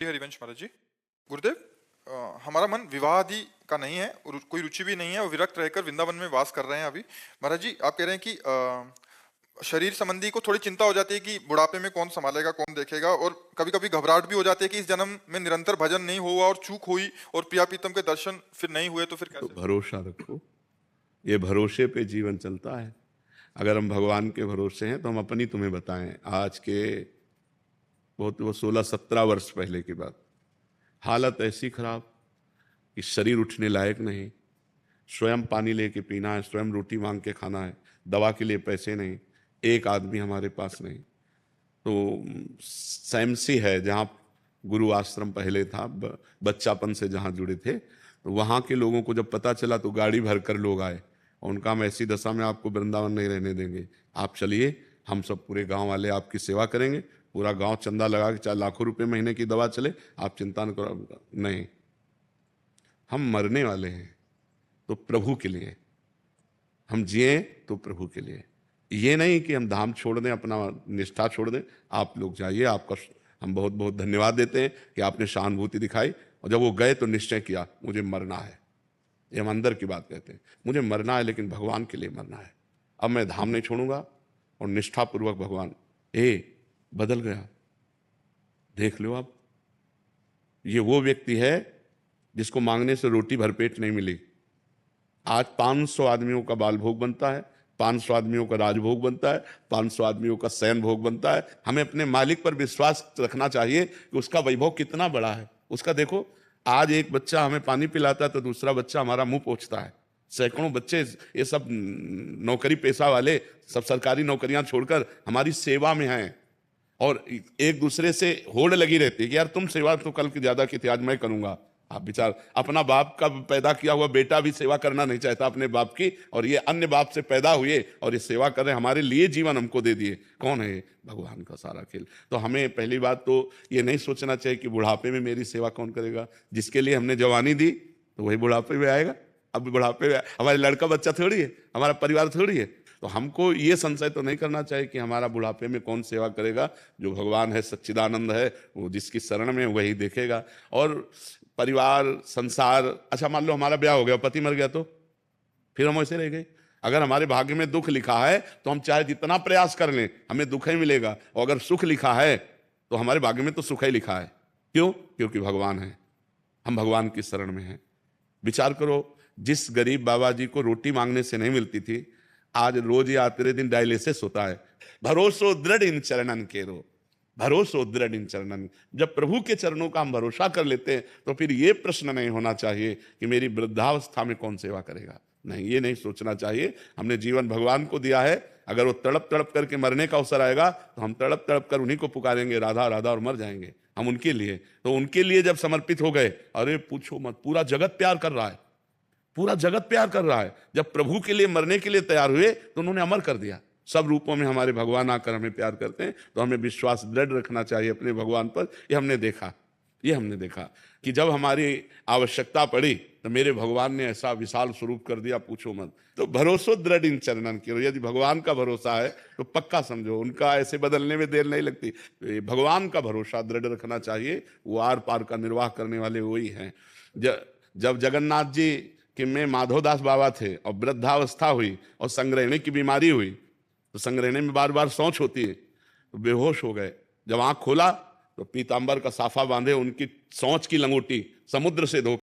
जी, हरिवंश महाराज जी। गुरुदेव, हमारा मन विवाह आदि का नहीं है और कोई रुचि भी नहीं है और विरक्त रहकर वृंदावन में वास कर रहे हैं अभी। महाराज जी, आप कह रहे हैं कि शरीर संबंधी को थोड़ी चिंता हो जाती है कि बुढ़ापे में कौन संभालेगा, कौन देखेगा, और कभी कभी घबराहट भी हो जाती है कि इस जन्म में निरंतर भजन नहीं हुआ और चूक हुई और प्रिया प्रीतम के दर्शन फिर नहीं हुए तो फिर तो कैसे। भरोसा रखो, ये भरोसे पे जीवन चलता है। अगर हम भगवान के भरोसे हैं तो हम अपनी तुम्हें बताएं, आज के बहुत वो 16-17 वर्ष पहले की बात, हालत ऐसी खराब कि शरीर उठने लायक नहीं, स्वयं पानी लेके पीना है, स्वयं रोटी मांग के खाना है, दवा के लिए पैसे नहीं, एक आदमी हमारे पास नहीं। तो सैमसी है जहाँ गुरु आश्रम पहले था, बच्चापन से जहाँ जुड़े थे, तो वहाँ के लोगों को जब पता चला तो गाड़ी भर कर लोग आए और उनका हम ऐसी दशा में आपको वृंदावन नहीं रहने देंगे, आप चलिए, हम सब पूरे गांव वाले आपकी सेवा करेंगे, पूरा गांव चंदा लगा के चाहे लाखों रुपए महीने की दवा चले, आप चिंता न करो। नहीं, हम मरने वाले हैं तो प्रभु के लिए, हम जिए तो प्रभु के लिए। ये नहीं कि हम धाम छोड़ दें, अपना निष्ठा छोड़ दें। आप लोग जाइए, आपका हम बहुत बहुत धन्यवाद देते हैं कि आपने सहानुभूति दिखाई, और जब वो गए तो निश्चय किया मुझे मरना है। ये हम अंदर की बात कहते हैं, मुझे मरना है लेकिन भगवान के लिए मरना है। अब मैं धाम नहीं छोड़ूंगा और निष्ठापूर्वक भगवान। बदल गया, देख लो आप। ये वो व्यक्ति है जिसको मांगने से रोटी भरपेट नहीं मिली, आज 500 आदमियों का बाल भोग बनता है, 500 आदमियों का राजभोग बनता है, 500 आदमियों का शयन भोग बनता है। हमें अपने मालिक पर विश्वास रखना चाहिए कि उसका वैभव कितना बड़ा है। उसका देखो, आज एक बच्चा हमें पानी पिलाता है तो दूसरा बच्चा हमारा मुंह पोंछता है। सैकड़ों बच्चे, ये सब नौकरी पेशा वाले, सब सरकारी नौकरियां छोड़कर हमारी सेवा में हैं और एक दूसरे से होड़ लगी रहती है कि यार तुम सेवा तो कल की ज्यादा की थी, आज मैं करूंगा। आप विचार, अपना बाप का पैदा किया हुआ बेटा भी सेवा करना नहीं चाहता अपने बाप की, और ये अन्य बाप से पैदा हुए और ये सेवा कर रहे, हमारे लिए जीवन हमको दे दिए। कौन है? भगवान का सारा खेल। तो हमें पहली बात तो ये नहीं सोचना चाहिए कि बुढ़ापे में मेरी सेवा कौन करेगा। जिसके लिए हमने जवानी दी तो वही बुढ़ापे में आएगा। अब बुढ़ापे में हमारे लड़का बच्चा थोड़ी है, हमारा परिवार थोड़ी है। तो हमको ये संशय तो नहीं करना चाहिए कि हमारा बुढ़ापे में कौन सेवा करेगा। जो भगवान है, सच्चिदानंद है, वो जिसकी शरण में वही देखेगा। और परिवार, संसार, अच्छा मान लो हमारा ब्याह हो गया, पति मर गया तो फिर हम ऐसे रह गए। अगर हमारे भाग्य में दुख लिखा है तो हम चाहे जितना प्रयास कर लें हमें दुख ही मिलेगा, और अगर सुख लिखा है तो हमारे भाग्य में तो सुख ही लिखा है। क्यों? क्योंकि भगवान है, हम भगवान की शरण में हैं। विचार करो, जिस गरीब बाबा जी को रोटी मांगने से नहीं मिलती थी, आज रोज या तेरे दिन डायलिसिस होता है। भरोसो दृढ़ इन चरणन केरो, भरोसो दृढ़ इन चरणन। जब प्रभु के चरणों का हम भरोसा कर लेते हैं तो फिर ये प्रश्न नहीं होना चाहिए कि मेरी वृद्धावस्था में कौन सेवा करेगा। नहीं, ये नहीं सोचना चाहिए। हमने जीवन भगवान को दिया है, अगर वो तड़प तड़प करके मरने का अवसर आएगा तो हम तड़प तड़प कर उन्हीं को पुकारेंगे, राधा राधा, और मर जाएंगे हम उनके लिए। तो उनके लिए जब समर्पित हो गए, अरे पूछो मत, पूरा जगत प्यार कर रहा है, पूरा जगत प्यार कर रहा है। जब प्रभु के लिए मरने के लिए तैयार हुए तो उन्होंने अमर कर दिया। सब रूपों में हमारे भगवान आकर हमें प्यार करते हैं, तो हमें विश्वास दृढ़ रखना चाहिए अपने भगवान पर। ये हमने देखा कि जब हमारी आवश्यकता पड़ी तो मेरे भगवान ने ऐसा विशाल स्वरूप कर दिया, पूछो मत। तो भरोसो दृढ़ इन चरणन की, यदि भगवान का भरोसा है तो पक्का समझो उनका ऐसे बदलने में देर नहीं लगती। तो ये भगवान का भरोसा दृढ़ रखना चाहिए, वो आर पार का निर्वाह करने वाले वही हैं। जब जगन्नाथ जी कि में माधवदास बाबा थे और वृद्धावस्था हुई और संग्रहणी की बीमारी हुई, तो संग्रहणी में बार बार सोच होती है, तो बेहोश हो गए। जब आंख खोला तो पीतांबर का साफा बांधे उनकी सोच की लंगोटी समुद्र से धो